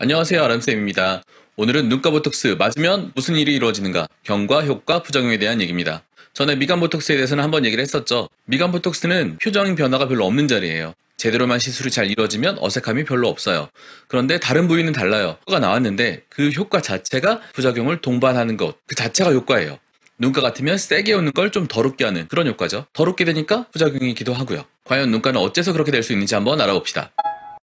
안녕하세요, 아람쌤입니다. 오늘은 눈가 보톡스 맞으면 무슨 일이 이루어지는가? 경과, 효과, 부작용에 대한 얘기입니다. 전에 미간 보톡스에 대해서는 한번 얘기를 했었죠. 미간 보톡스는 표정 변화가 별로 없는 자리예요. 제대로만 시술이 잘 이루어지면 어색함이 별로 없어요. 그런데 다른 부위는 달라요. 효과가 나왔는데 그 효과 자체가 부작용을 동반하는 것, 그 자체가 효과예요. 눈가 같으면 세게 오는 걸 좀 더럽게 하는 그런 효과죠. 더럽게 되니까 부작용이기도 하고요. 과연 눈가는 어째서 그렇게 될 수 있는지 한번 알아봅시다.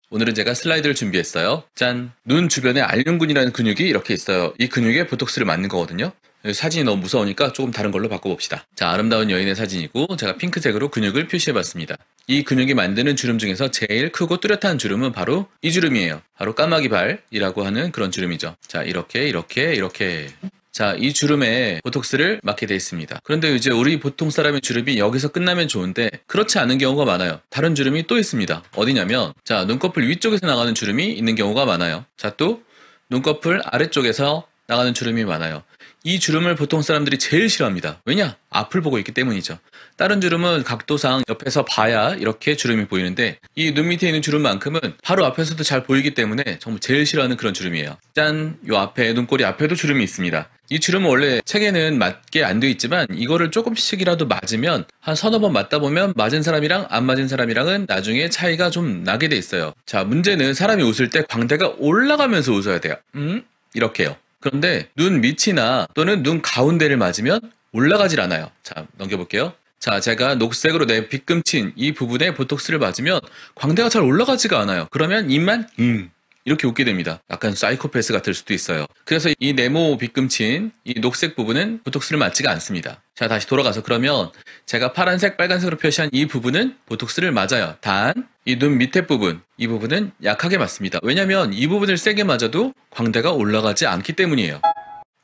오늘은 제가 슬라이드를 준비했어요. 짠! 눈 주변에 알륜근이라는 근육이 이렇게 있어요. 이 근육에 보톡스를 맞는 거거든요. 사진이 너무 무서우니까 조금 다른 걸로 바꿔봅시다. 자, 아름다운 여인의 사진이고 제가 핑크색으로 근육을 표시해봤습니다. 이 근육이 만드는 주름 중에서 제일 크고 뚜렷한 주름은 바로 이 주름이에요. 바로 까마귀 발이라고 하는 그런 주름이죠. 자, 이렇게. 자, 이 주름에 보톡스를 맞게 되어 있습니다. 그런데 이제 우리 보통 사람의 주름이 여기서 끝나면 좋은데 그렇지 않은 경우가 많아요. 다른 주름이 또 있습니다. 어디냐면 자, 눈꺼풀 위쪽에서 나가는 주름이 있는 경우가 많아요. 자, 또 눈꺼풀 아래쪽에서 나가는 주름이 많아요. 이 주름을 보통 사람들이 제일 싫어합니다. 왜냐? 앞을 보고 있기 때문이죠. 다른 주름은 각도상 옆에서 봐야 이렇게 주름이 보이는데 이 눈 밑에 있는 주름만큼은 바로 앞에서도 잘 보이기 때문에 정말 제일 싫어하는 그런 주름이에요. 짠! 요 앞에 눈꼬리 앞에도 주름이 있습니다. 이 주름은 원래 책에는 맞게 안 돼 있지만 이거를 조금씩이라도 맞으면 한 서너 번 맞다 보면 맞은 사람이랑 안 맞은 사람이랑은 나중에 차이가 좀 나게 돼 있어요. 자, 문제는 사람이 웃을 때 광대가 올라가면서 웃어야 돼요. 이렇게요. 그런데 눈 밑이나 또는 눈 가운데를 맞으면 올라가질 않아요. 자, 넘겨볼게요. 자, 제가 녹색으로 내 빗금친 이 부분에 보톡스를 맞으면 광대가 잘 올라가지가 않아요. 그러면 입만 이렇게 웃게 됩니다. 약간 사이코패스 같을 수도 있어요. 그래서 이 네모 빗금친 이 녹색 부분은 보톡스를 맞지가 않습니다. 자, 다시 돌아가서 그러면 제가 파란색, 빨간색으로 표시한 이 부분은 보톡스를 맞아요. 단 이 눈 밑에 부분, 이 부분은 약하게 맞습니다. 왜냐면 이 부분을 세게 맞아도 광대가 올라가지 않기 때문이에요.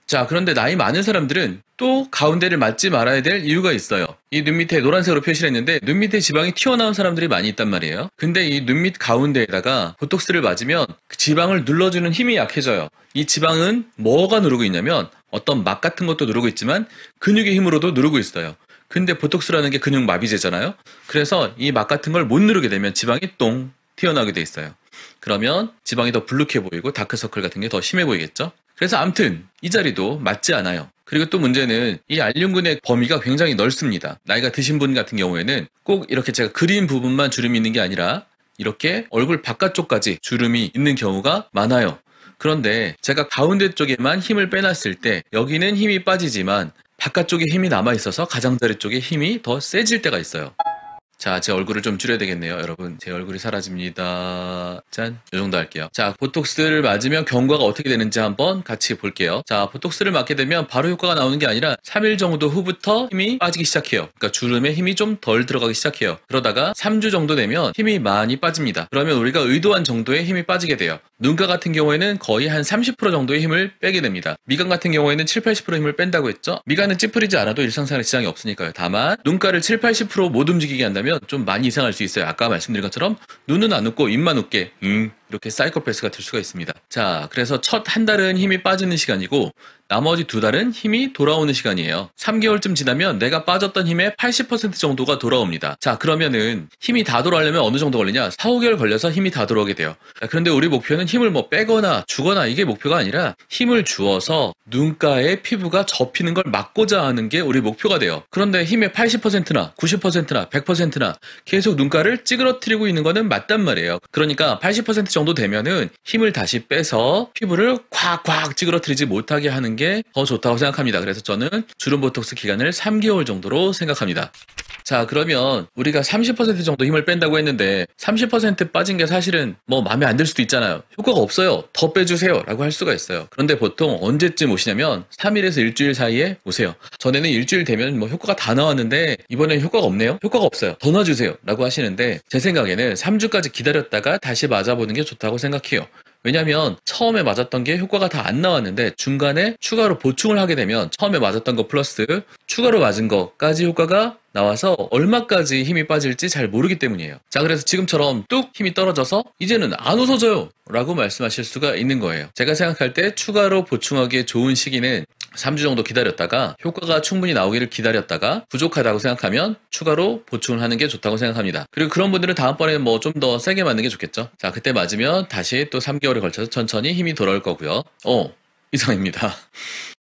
자, 그런데 나이 많은 사람들은 또 가운데를 맞지 말아야 될 이유가 있어요. 이 눈 밑에 노란색으로 표시를 했는데 눈 밑에 지방이 튀어나온 사람들이 많이 있단 말이에요. 근데 이 눈 밑 가운데에다가 보톡스를 맞으면 그 지방을 눌러주는 힘이 약해져요. 이 지방은 뭐가 누르고 있냐면 어떤 막 같은 것도 누르고 있지만 근육의 힘으로도 누르고 있어요. 근데 보톡스라는 게 근육 마비제잖아요. 그래서 이 막 같은 걸 못 누르게 되면 지방이 똥 튀어나오게 돼 있어요. 그러면 지방이 더 불룩해 보이고 다크서클 같은 게 더 심해 보이겠죠? 그래서 암튼 이 자리도 맞지 않아요. 그리고 또 문제는 이 알륜근의 범위가 굉장히 넓습니다. 나이가 드신 분 같은 경우에는 꼭 이렇게 제가 그린 부분만 주름이 있는 게 아니라 이렇게 얼굴 바깥쪽까지 주름이 있는 경우가 많아요. 그런데 제가 가운데 쪽에만 힘을 빼놨을 때 여기는 힘이 빠지지만 바깥쪽에 힘이 남아있어서 가장자리 쪽에 힘이 더 세질 때가 있어요. 자, 제 얼굴을 좀 줄여야 되겠네요. 여러분, 제 얼굴이 사라집니다. 짠! 이 정도 할게요. 자, 보톡스를 맞으면 경과가 어떻게 되는지 한번 같이 볼게요. 자, 보톡스를 맞게 되면 바로 효과가 나오는 게 아니라 3일 정도 후부터 힘이 빠지기 시작해요. 그러니까 주름에 힘이 좀 덜 들어가기 시작해요. 그러다가 3주 정도 되면 힘이 많이 빠집니다. 그러면 우리가 의도한 정도의 힘이 빠지게 돼요. 눈가 같은 경우에는 거의 한 30% 정도의 힘을 빼게 됩니다. 미간 같은 경우에는 7, 80% 힘을 뺀다고 했죠? 미간은 찌푸리지 않아도 일상생활에 지장이 없으니까요. 다만 눈가를 7, 80%못 움직이게 한다면 좀 많이 이상할 수 있어요. 아까 말씀드린 것처럼 눈은 안 웃고 입만 웃게 이렇게 사이코패스가 될 수가 있습니다. 자, 그래서 첫 한 달은 힘이 빠지는 시간이고 나머지 두 달은 힘이 돌아오는 시간이에요. 3개월쯤 지나면 내가 빠졌던 힘의 80% 정도가 돌아옵니다. 자, 그러면은 힘이 다 돌아오려면 어느 정도 걸리냐? 4, 5개월 걸려서 힘이 다 돌아오게 돼요. 자, 그런데 우리 목표는 힘을 뭐 빼거나 주거나 이게 목표가 아니라 힘을 주어서 눈가에 피부가 접히는 걸 막고자 하는 게 우리 목표가 돼요. 그런데 힘의 80%나 90%나 100%나 계속 눈가를 찌그러뜨리고 있는 거는 맞단 말이에요. 그러니까 80% 정도 되면은 힘을 다시 빼서 피부를 콱콱 찌그러뜨리지 못하게 하는 게 더 좋다고 생각합니다. 그래서 저는 주름 보톡스 기간을 3개월 정도로 생각합니다. 자, 그러면 우리가 30% 정도 힘을 뺀다고 했는데 30% 빠진 게 사실은 뭐 마음에 안 들 수도 있잖아요. 효과가 없어요. 더 빼주세요 라고 할 수가 있어요. 그런데 보통 언제쯤 오시냐면 3일에서 일주일 사이에 오세요. 전에는 일주일 되면 뭐 효과가 다 나왔는데 이번엔 효과가 없네요. 효과가 없어요. 더 놔주세요 라고 하시는데 제 생각에는 3주까지 기다렸다가 다시 맞아보는 게 좋다고 생각해요. 왜냐면 처음에 맞았던 게 효과가 다 안 나왔는데 중간에 추가로 보충을 하게 되면 처음에 맞았던 거 플러스 추가로 맞은 거까지 효과가 나와서 얼마까지 힘이 빠질지 잘 모르기 때문이에요. 자, 그래서 지금처럼 뚝 힘이 떨어져서 이제는 안 웃어져요 라고 말씀하실 수가 있는 거예요. 제가 생각할 때 추가로 보충하기에 좋은 시기는 3주 정도 기다렸다가 효과가 충분히 나오기를 기다렸다가 부족하다고 생각하면 추가로 보충을 하는 게 좋다고 생각합니다. 그리고 그런 분들은 다음번에 뭐 좀 더 세게 맞는 게 좋겠죠. 자, 그때 맞으면 다시 또 3개월에 걸쳐서 천천히 힘이 돌아올 거고요. 이상입니다.